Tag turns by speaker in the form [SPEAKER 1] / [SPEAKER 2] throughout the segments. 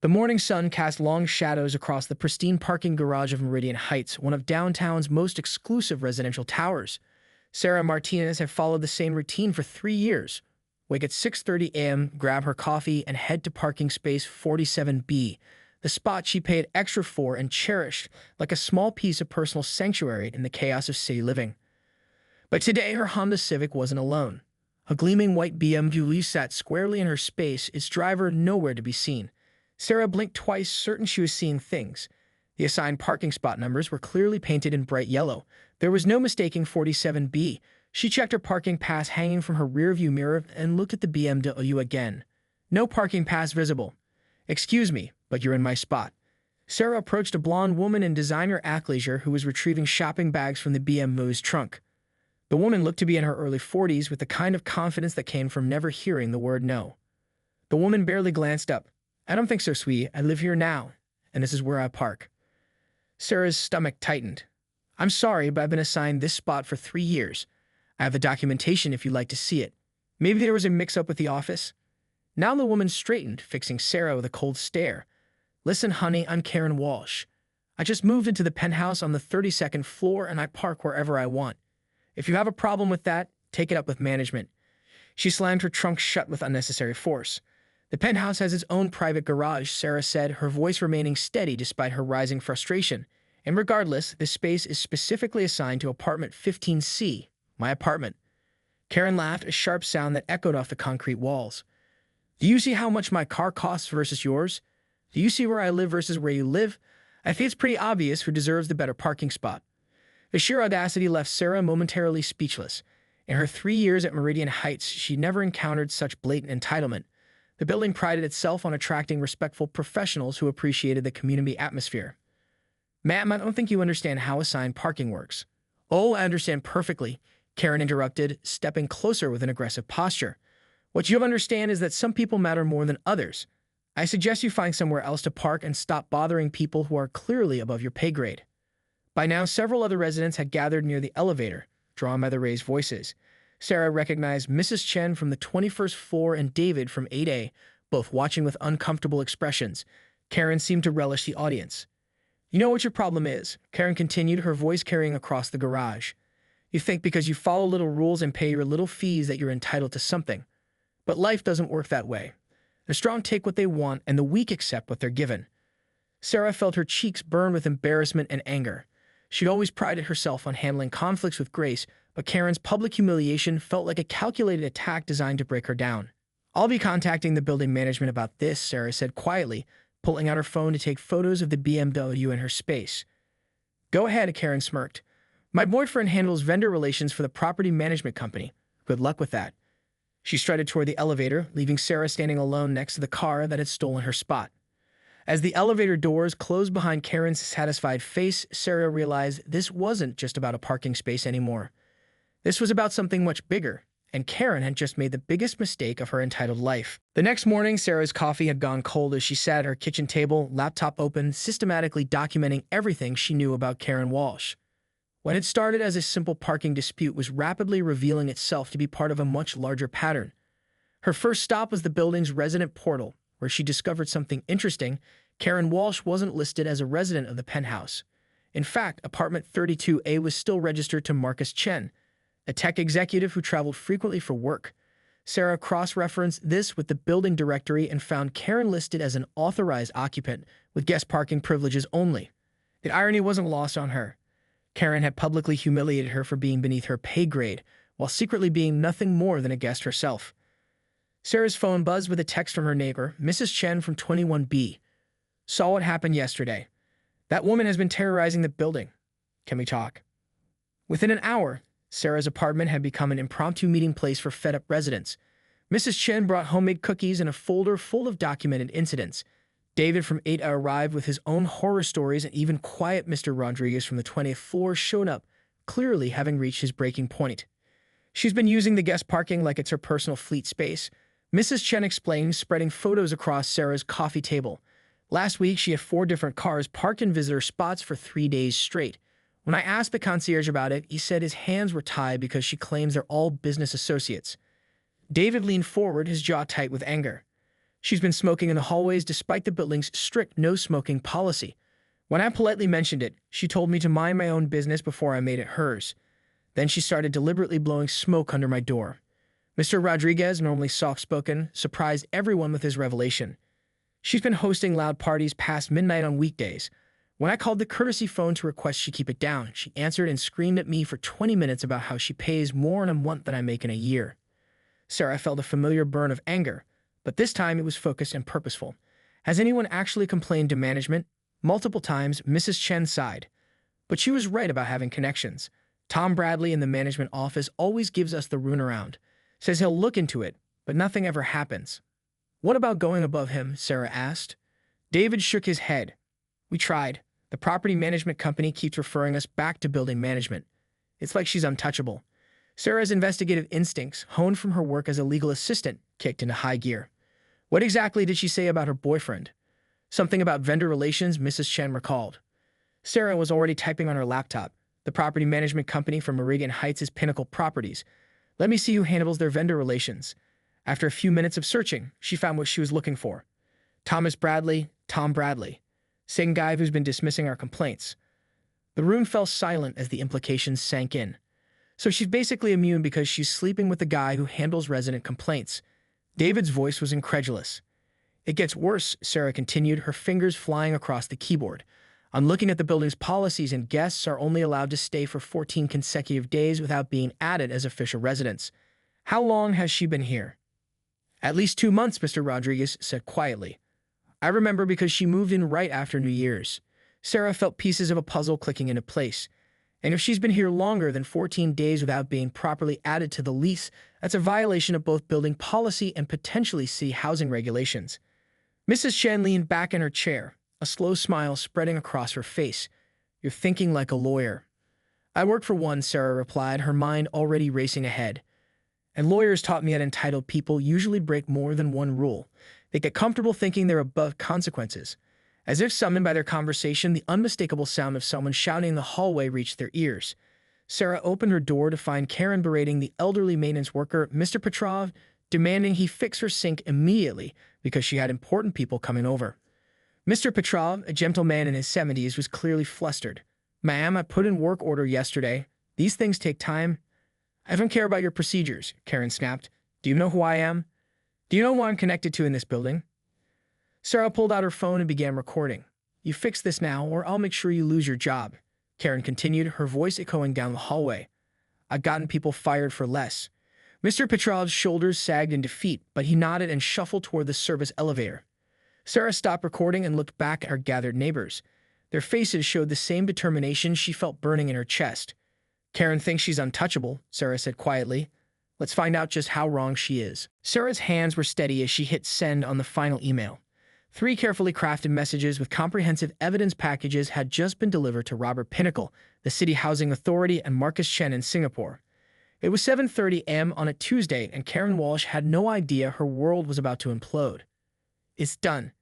[SPEAKER 1] The morning sun cast long shadows across the pristine parking garage of Meridian Heights, one of downtown's most exclusive residential towers. Sarah and Martinez have followed the same routine for 3 years. Wake at 6:30 a.m., grab her coffee, and head to parking space 47B, the spot she paid extra for and cherished like a small piece of personal sanctuary in the chaos of city living. But today, her Honda Civic wasn't alone. A gleaming white BMW sat squarely in her space, its driver nowhere to be seen. Sarah blinked twice, certain she was seeing things. The assigned parking spot numbers were clearly painted in bright yellow. There was no mistaking 47B. She checked her parking pass hanging from her rearview mirror and looked at the BMW again. No parking pass visible. "Excuse me, but you're in my spot." Sarah approached a blonde woman in designer athleisure who was retrieving shopping bags from the BMW's trunk. The woman looked to be in her early 40s with the kind of confidence that came from never hearing the word no. The woman barely glanced up. "I don't think so, sweetie. I live here now, and this is where I park." Sarah's stomach tightened. "I'm sorry, but I've been assigned this spot for 3 years. I have the documentation if you'd like to see it. Maybe there was a mix-up with the office." Now the woman straightened, fixing Sarah with a cold stare. "Listen, honey, I'm Karen Walsh. I just moved into the penthouse on the 32nd floor, and I park wherever I want. If you have a problem with that, take it up with management." She slammed her trunk shut with unnecessary force. "The penthouse has its own private garage," Sarah said, her voice remaining steady despite her rising frustration. "And regardless, this space is specifically assigned to apartment 15C, my apartment." Karen laughed, a sharp sound that echoed off the concrete walls. "Do you see how much my car costs versus yours? Do you see where I live versus where you live? I think it's pretty obvious who deserves the better parking spot." The sheer audacity left Sarah momentarily speechless. In her 3 years at Meridian Heights, she never encountered such blatant entitlement. The building prided itself on attracting respectful professionals who appreciated the community atmosphere. "Ma'am, I don't think you understand how assigned parking works." "Oh, I understand perfectly," Karen interrupted, stepping closer with an aggressive posture. "What you understand is that some people matter more than others. I suggest you find somewhere else to park and stop bothering people who are clearly above your pay grade." By now, several other residents had gathered near the elevator, drawn by the raised voices. Sarah recognized Mrs. Chen from the 21st floor and David from 8A, both watching with uncomfortable expressions. Karen seemed to relish the audience. "You know what your problem is," Karen continued, her voice carrying across the garage. "You think because you follow little rules and pay your little fees that you're entitled to something. But life doesn't work that way. The strong take what they want, and the weak accept what they're given." Sarah felt her cheeks burn with embarrassment and anger. She'd always prided herself on handling conflicts with grace, but Karen's public humiliation felt like a calculated attack designed to break her down. "I'll be contacting the building management about this," Sarah said quietly, pulling out her phone to take photos of the BMW in her space. "Go ahead," Karen smirked. "My boyfriend handles vendor relations for the property management company. Good luck with that." She strutted toward the elevator, leaving Sarah standing alone next to the car that had stolen her spot. As the elevator doors closed behind Karen's satisfied face, Sarah realized this wasn't just about a parking space anymore. This was about something much bigger, and Karen had just made the biggest mistake of her entitled life. The next morning, Sarah's coffee had gone cold as she sat at her kitchen table, laptop open, systematically documenting everything she knew about Karen Walsh. What had started as a simple parking dispute was rapidly revealing itself to be part of a much larger pattern. Her first stop was the building's resident portal, where she discovered something interesting. Karen Walsh wasn't listed as a resident of the penthouse. In fact, apartment 32A was still registered to Marcus Chen, a tech executive who traveled frequently for work. Sarah cross-referenced this with the building directory and found Karen listed as an authorized occupant with guest parking privileges only. The irony wasn't lost on her. Karen had publicly humiliated her for being beneath her pay grade, while secretly being nothing more than a guest herself. Sarah's phone buzzed with a text from her neighbor, Mrs. Chen from 21B. "Saw what happened yesterday. That woman has been terrorizing the building. Can we talk?" Within an hour, Sarah's apartment had become an impromptu meeting place for fed-up residents. Mrs. Chen brought homemade cookies and a folder full of documented incidents. David from 8A arrived with his own horror stories, and even quiet Mr. Rodriguez from the 20th floor showed up, clearly having reached his breaking point. "She's been using the guest parking like it's her personal fleet space," Mrs. Chen explained, spreading photos across Sarah's coffee table. "Last week, she had 4 different cars parked in visitor spots for 3 days straight. When I asked the concierge about it, he said his hands were tied because she claims they're all business associates." David leaned forward, his jaw tight with anger. She's been smoking in the hallways despite the building's strict no-smoking policy. When I politely mentioned it, she told me to mind my own business before I made it hers. Then she started deliberately blowing smoke under my door. Mr. Rodriguez, normally soft-spoken, surprised everyone with his revelation. She's been hosting loud parties past midnight on weekdays. When I called the courtesy phone to request she keep it down, she answered and screamed at me for 20 minutes about how she pays more in a month than I make in a year. Sarah felt a familiar burn of anger, but this time it was focused and purposeful. Has anyone actually complained to management? Multiple times, Mrs. Chen sighed. But she was right about having connections. Tom Bradley in the management office always gives us the runaround. Says he'll look into it, but nothing ever happens. What about going above him? Sarah asked. David shook his head. We tried. The property management company keeps referring us back to building management. It's like she's untouchable. Sarah's investigative instincts, honed from her work as a legal assistant, kicked into high gear. What exactly did she say about her boyfriend? Something about vendor relations, Mrs. Chen recalled. Sarah was already typing on her laptop. The property management company from Meridian Heights is Pinnacle Properties. Let me see who handles their vendor relations. After a few minutes of searching, she found what she was looking for. Tom Bradley. Same guy who's been dismissing our complaints. The room fell silent as the implications sank in. So she's basically immune because she's sleeping with the guy who handles resident complaints. David's voice was incredulous. It gets worse, Sarah continued, her fingers flying across the keyboard. I'm looking at the building's policies and guests are only allowed to stay for 14 consecutive days without being added as official residents. How long has she been here? At least 2 months, Mr. Rodriguez said quietly. I remember because she moved in right after New Year's. Sarah felt pieces of a puzzle clicking into place. And if she's been here longer than 14 days without being properly added to the lease, that's a violation of both building policy and potentially city housing regulations. Mrs. Chen leaned back in her chair, a slow smile spreading across her face. You're thinking like a lawyer. I work for one, Sarah replied, her mind already racing ahead. And lawyers taught me that entitled people usually break more than one rule. They get comfortable thinking they're above consequences. As if summoned by their conversation, the unmistakable sound of someone shouting in the hallway reached their ears. Sarah opened her door to find Karen berating the elderly maintenance worker, Mr. Petrov, demanding he fix her sink immediately because she had important people coming over. Mr. Petrov, a gentleman in his 70s, was clearly flustered. Ma'am, I put in work order yesterday. These things take time. I don't care about your procedures, Karen snapped. Do you know who I am? Do you know who I'm connected to in this building? Sarah pulled out her phone and began recording. You fix this now, or I'll make sure you lose your job, Karen continued, her voice echoing down the hallway. I've gotten people fired for less. Mr. Petrov's shoulders sagged in defeat, but he nodded and shuffled toward the service elevator. Sarah stopped recording and looked back at her gathered neighbors. Their faces showed the same determination she felt burning in her chest. Karen thinks she's untouchable, Sarah said quietly. Let's find out just how wrong she is. Sarah's hands were steady as she hit send on the final email. 3 carefully crafted messages with comprehensive evidence packages had just been delivered to Robert Pinnacle, the City Housing Authority, and Marcus Chen in Singapore. It was 7:30 a.m. on a Tuesday, and Karen Walsh had no idea her world was about to implode. It's done,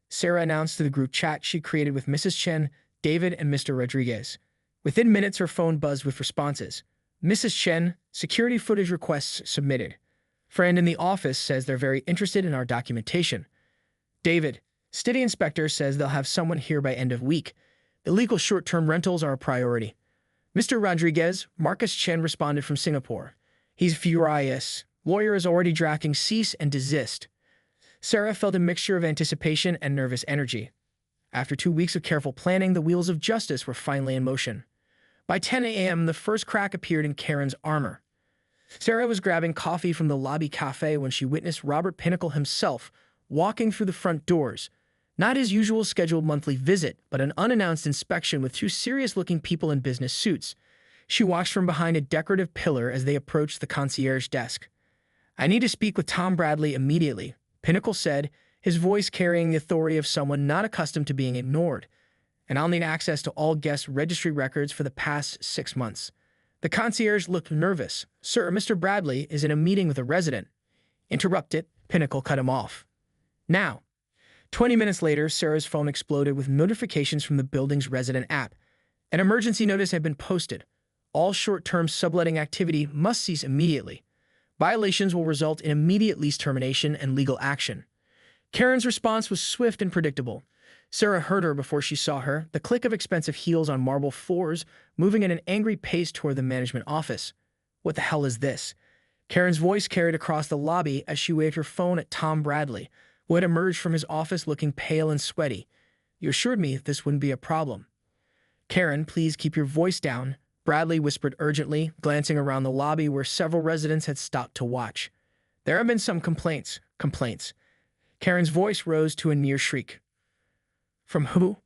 [SPEAKER 1] Sarah announced to the group chat she created with Mrs. Chen, David, and Mr. Rodriguez. Within minutes, her phone buzzed with responses. Mrs. Chen, security footage requests submitted. Friend in the office says they're very interested in our documentation. David, city inspector says they'll have someone here by end of week. Illegal short-term rentals are a priority. Mr. Rodriguez, Marcus Chen responded from Singapore. He's furious. Lawyer is already drafting cease and desist. Sarah felt a mixture of anticipation and nervous energy. After 2 weeks of careful planning, the wheels of justice were finally in motion. By 10 a.m., the first crack appeared in Karen's armor. Sarah was grabbing coffee from the lobby cafe when she witnessed Robert Pinnacle himself walking through the front doors. Not his usual scheduled monthly visit, but an unannounced inspection with 2 serious-looking people in business suits. She watched from behind a decorative pillar as they approached the concierge desk. I need to speak with Tom Bradley immediately, Pinnacle said, his voice carrying the authority of someone not accustomed to being ignored. And I'll need access to all guest registry records for the past 6 months. The concierge looked nervous. Sir, Mr. Bradley is in a meeting with a resident. Interrupted, Pinnacle cut him off. Now. 20 minutes later, Sarah's phone exploded with notifications from the building's resident app. An emergency notice had been posted. All short-term subletting activity must cease immediately. Violations will result in immediate lease termination and legal action. Karen's response was swift and predictable. Sarah heard her before she saw her, the click of expensive heels on marble floors, moving at an angry pace toward the management office. What the hell is this? Karen's voice carried across the lobby as she waved her phone at Tom Bradley, who had emerged from his office looking pale and sweaty. You assured me this wouldn't be a problem. Karen, please keep your voice down, Bradley whispered urgently, glancing around the lobby where several residents had stopped to watch. There have been some complaints. Karen's voice rose to a near shriek. From who?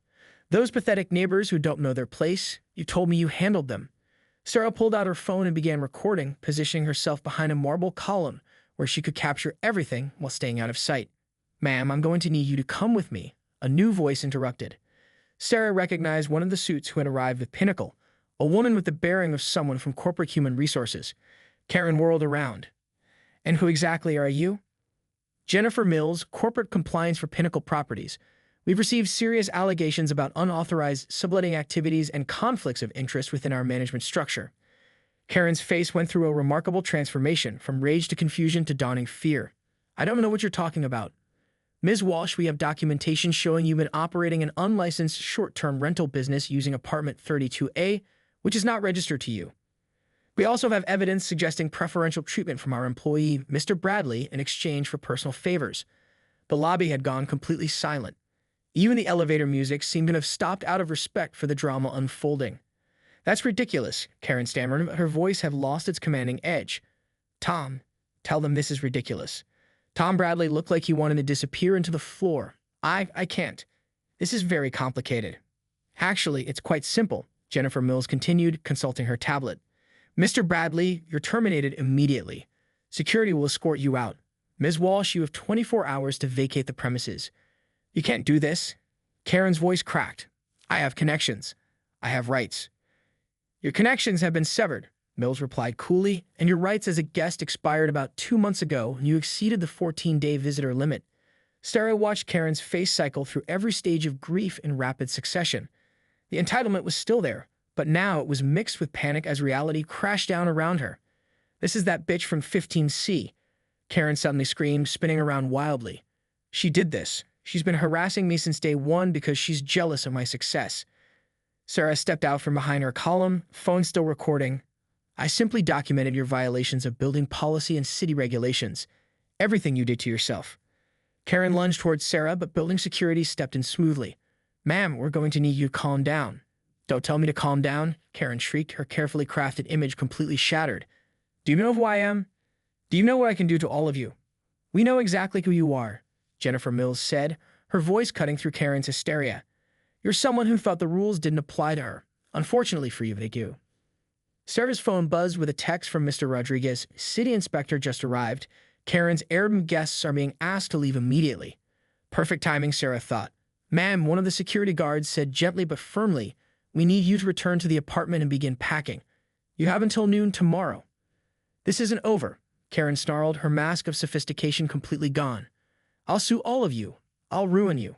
[SPEAKER 1] Those pathetic neighbors who don't know their place. You told me you handled them. Sarah pulled out her phone and began recording, positioning herself behind a marble column where she could capture everything while staying out of sight. Ma'am, I'm going to need you to come with me, a new voice interrupted. Sarah recognized one of the suits who had arrived with Pinnacle, a woman with the bearing of someone from corporate human resources. Karen whirled around. And who exactly are you? Jennifer Mills, corporate compliance for Pinnacle Properties. We've received serious allegations about unauthorized subletting activities and conflicts of interest within our management structure. Karen's face went through a remarkable transformation, from rage to confusion to dawning fear. I don't know what you're talking about. Ms. Walsh, we have documentation showing you've been operating an unlicensed short-term rental business using apartment 32A, which is not registered to you. We also have evidence suggesting preferential treatment from our employee, Mr. Bradley, in exchange for personal favors. The lobby had gone completely silent. Even the elevator music seemed to have stopped out of respect for the drama unfolding. That's ridiculous, Karen stammered, but her voice had lost its commanding edge. Tom, tell them this is ridiculous. Tom Bradley looked like he wanted to disappear into the floor. I can't. This is very complicated. Actually, it's quite simple, Jennifer Mills continued, consulting her tablet. Mr. Bradley, you're terminated immediately. Security will escort you out. Ms. Walsh, you have 24 hours to vacate the premises. You can't do this. Karen's voice cracked. I have connections. I have rights. Your connections have been severed, Mills replied coolly, and your rights as a guest expired about 2 months ago and you exceeded the 14-day visitor limit. Sarah watched Karen's face cycle through every stage of grief in rapid succession. The entitlement was still there, but now it was mixed with panic as reality crashed down around her. This is that bitch from 15C, Karen suddenly screamed, spinning around wildly. She did this. She's been harassing me since day one because she's jealous of my success. Sarah stepped out from behind her column, phone still recording. I simply documented your violations of building policy and city regulations. Everything you did to yourself. Karen lunged towards Sarah, but building security stepped in smoothly. Ma'am, we're going to need you to calm down. Don't tell me to calm down, Karen shrieked, her carefully crafted image completely shattered. Do you know who I am? Do you know what I can do to all of you? We know exactly who you are, Jennifer Mills said, her voice cutting through Karen's hysteria. You're someone who thought the rules didn't apply to her. Unfortunately for you, they do. Sarah's phone buzzed with a text from Mr. Rodriguez. City inspector just arrived. Karen's Arab guests are being asked to leave immediately. Perfect timing, Sarah thought. Ma'am, one of the security guards said gently but firmly, we need you to return to the apartment and begin packing. You have until noon tomorrow. This isn't over, Karen snarled, her mask of sophistication completely gone. I'll sue all of you. I'll ruin you.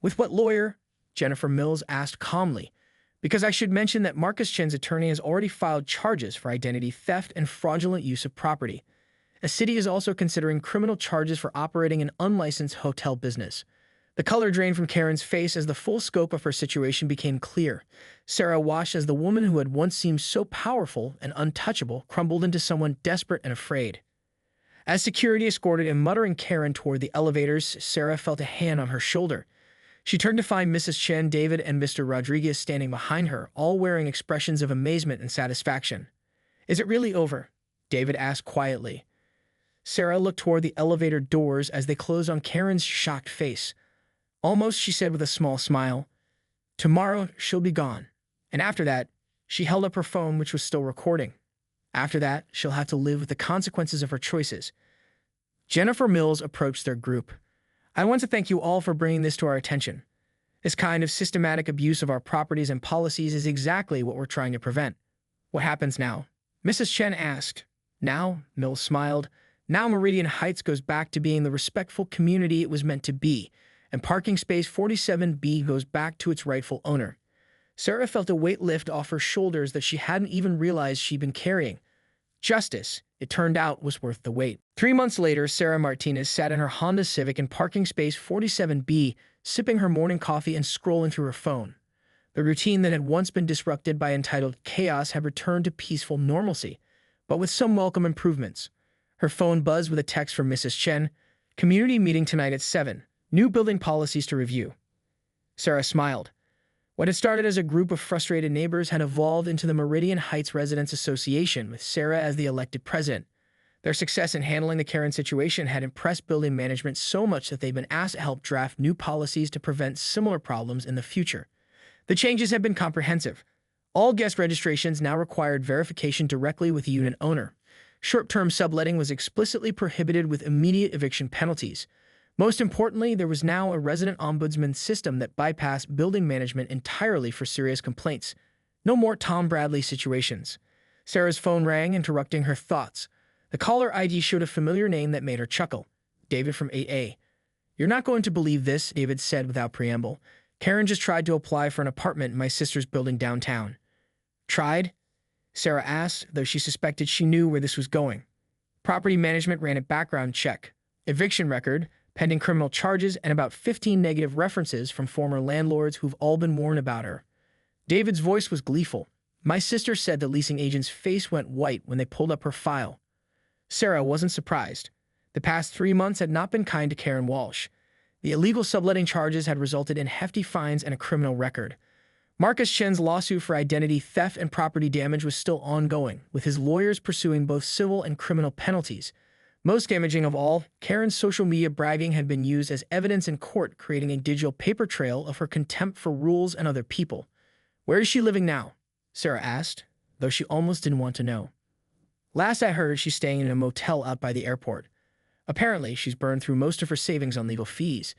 [SPEAKER 1] With what lawyer? Jennifer Mills asked calmly. Because I should mention that Marcus Chen's attorney has already filed charges for identity theft and fraudulent use of property. The city is also considering criminal charges for operating an unlicensed hotel business. The color drained from Karen's face as the full scope of her situation became clear. Sarah watched as the woman who had once seemed so powerful and untouchable crumbled into someone desperate and afraid. As security escorted and muttering Karen toward the elevators, Sarah felt a hand on her shoulder. She turned to find Mrs. Chen, David, and Mr. Rodriguez standing behind her, all wearing expressions of amazement and satisfaction. Is it really over? David asked quietly. Sarah looked toward the elevator doors as they closed on Karen's shocked face. Almost, she said with a small smile. Tomorrow, she'll be gone. And after that, she held up her phone, which was still recording. After that, she'll have to live with the consequences of her choices. Jennifer Mills approached their group. I want to thank you all for bringing this to our attention. This kind of systematic abuse of our properties and policies is exactly what we're trying to prevent. What happens now? Mrs. Chen asked. Now, Mills smiled. Now Meridian Heights goes back to being the respectful community it was meant to be, and parking space 47B goes back to its rightful owner. Sarah felt a weight lift off her shoulders that she hadn't even realized she'd been carrying. Justice, it turned out, was worth the wait. 3 months later, Sarah Martinez sat in her Honda Civic in parking space 47B, sipping her morning coffee and scrolling through her phone. The routine that had once been disrupted by entitled chaos had returned to peaceful normalcy, but with some welcome improvements. Her phone buzzed with a text from Mrs. Chen. Community meeting tonight at 7. New building policies to review. Sarah smiled. What had started as a group of frustrated neighbors had evolved into the Meridian Heights Residents Association, with Sarah as the elected president. Their success in handling the Karen situation had impressed building management so much that they'd been asked to help draft new policies to prevent similar problems in the future. The changes had been comprehensive. All guest registrations now required verification directly with the unit owner. Short-term subletting was explicitly prohibited with immediate eviction penalties. Most importantly, there was now a resident ombudsman system that bypassed building management entirely for serious complaints. No more Tom Bradley situations. Sarah's phone rang, interrupting her thoughts. The caller ID showed a familiar name that made her chuckle. David from 8A. You're not going to believe this, David said without preamble. Karen just tried to apply for an apartment in my sister's building downtown. Tried? Sarah asked, though she suspected she knew where this was going. Property management ran a background check. Eviction record, pending criminal charges, and about 15 negative references from former landlords who've all been warned about her. David's voice was gleeful. My sister said the leasing agent's face went white when they pulled up her file. Sarah wasn't surprised. The past 3 months had not been kind to Karen Walsh. The illegal subletting charges had resulted in hefty fines and a criminal record. Marcus Chen's lawsuit for identity theft and property damage was still ongoing, with his lawyers pursuing both civil and criminal penalties. Most damaging of all, Karen's social media bragging had been used as evidence in court, creating a digital paper trail of her contempt for rules and other people. Where is she living now? Sarah asked, though she almost didn't want to know. Last I heard, she's staying in a motel out by the airport. Apparently, she's burned through most of her savings on legal fees.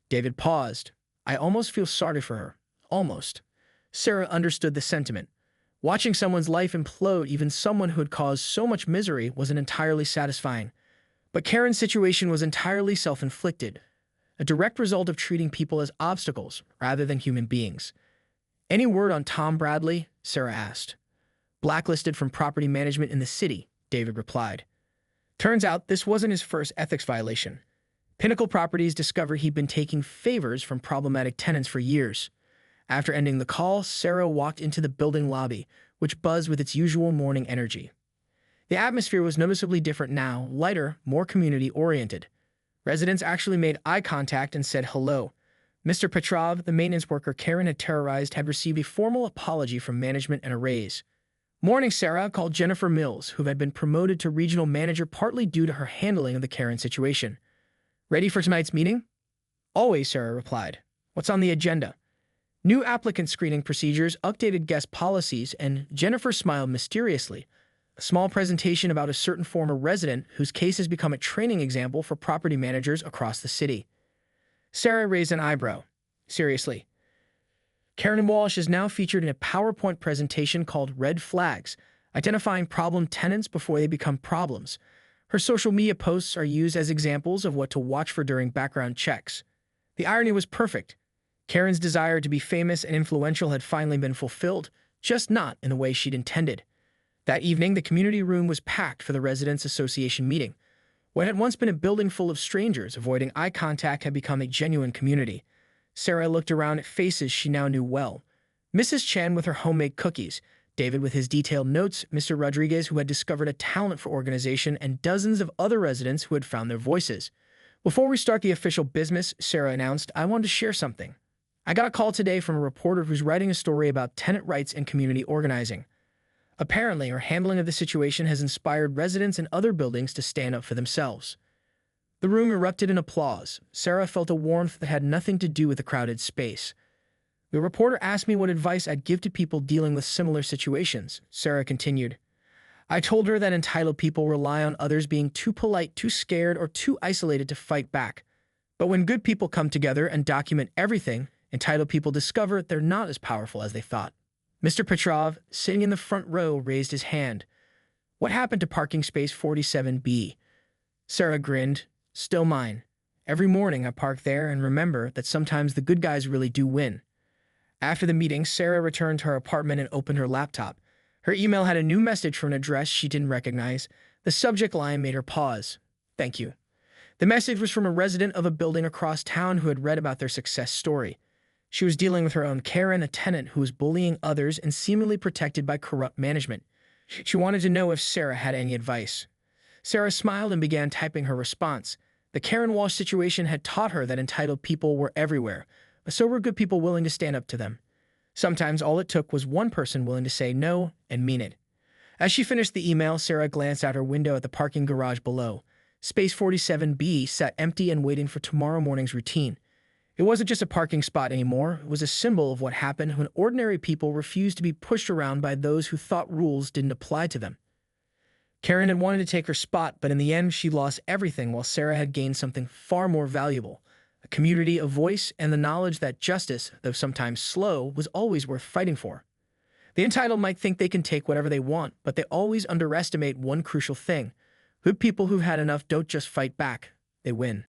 [SPEAKER 1] David paused. I almost feel sorry for her. Almost. Sarah understood the sentiment. Watching someone's life implode, even someone who had caused so much misery, wasn't entirely satisfying. But Karen's situation was entirely self-inflicted, a direct result of treating people as obstacles rather than human beings. Any word on Tom Bradley? Sarah asked. Blacklisted from property management in the city, David replied. Turns out this wasn't his first ethics violation. Pinnacle Properties discovered he'd been taking favors from problematic tenants for years. After ending the call, Sarah walked into the building lobby, which buzzed with its usual morning energy. The atmosphere was noticeably different now, lighter, more community-oriented. Residents actually made eye contact and said hello. Mr. Petrov, the maintenance worker Karen had terrorized, had received a formal apology from management and a raise. Morning, Sarah, called Jennifer Mills, who had been promoted to regional manager partly due to her handling of the Karen situation. Ready for tonight's meeting? Always, Sarah replied. What's on the agenda? New applicant screening procedures, updated guest policies, and Jennifer smiled mysteriously. A small presentation about a certain former resident whose case has become a training example for property managers across the city. Sarah raised an eyebrow. Seriously. Karen Walsh is now featured in a PowerPoint presentation called Red Flags, identifying problem tenants before they become problems. Her social media posts are used as examples of what to watch for during background checks. The irony was perfect. Karen's desire to be famous and influential had finally been fulfilled, just not in the way she'd intended. That evening, the community room was packed for the Residents Association meeting. What had once been a building full of strangers avoiding eye contact had become a genuine community. Sarah looked around at faces she now knew well. Mrs. Chen with her homemade cookies, David with his detailed notes, Mr. Rodriguez who had discovered a talent for organization, and dozens of other residents who had found their voices. Before we start the official business, Sarah announced, I wanted to share something. I got a call today from a reporter who's writing a story about tenant rights and community organizing. Apparently, her handling of the situation has inspired residents in other buildings to stand up for themselves. The room erupted in applause. Sarah felt a warmth that had nothing to do with the crowded space. The reporter asked me what advice I'd give to people dealing with similar situations. Sarah continued. I told her that entitled people rely on others being too polite, too scared, or too isolated to fight back. But when good people come together and document everything, entitled people discover they're not as powerful as they thought. Mr. Petrov, sitting in the front row, raised his hand. What happened to parking space 47B? Sarah grinned. Still mine. Every morning I park there and remember that sometimes the good guys really do win. After the meeting, Sarah returned to her apartment and opened her laptop. Her email had a new message from an address she didn't recognize. The subject line made her pause. Thank you. The message was from a resident of a building across town who had read about their success story. She was dealing with her own Karen, a tenant who was bullying others and seemingly protected by corrupt management. She wanted to know if Sarah had any advice. Sarah smiled and began typing her response. The Karen Walsh situation had taught her that entitled people were everywhere, but so were good people willing to stand up to them. Sometimes all it took was one person willing to say no and mean it. As she finished the email, Sarah glanced out her window at the parking garage below. Space 47B sat empty and waiting for tomorrow morning's routine. It wasn't just a parking spot anymore. It was a symbol of what happened when ordinary people refused to be pushed around by those who thought rules didn't apply to them. Karen had wanted to take her spot, but in the end, she lost everything while Sarah had gained something far more valuable: a community, a voice, and the knowledge that justice, though sometimes slow, was always worth fighting for. The entitled might think they can take whatever they want, but they always underestimate one crucial thing. Good people who've had enough don't just fight back, they win.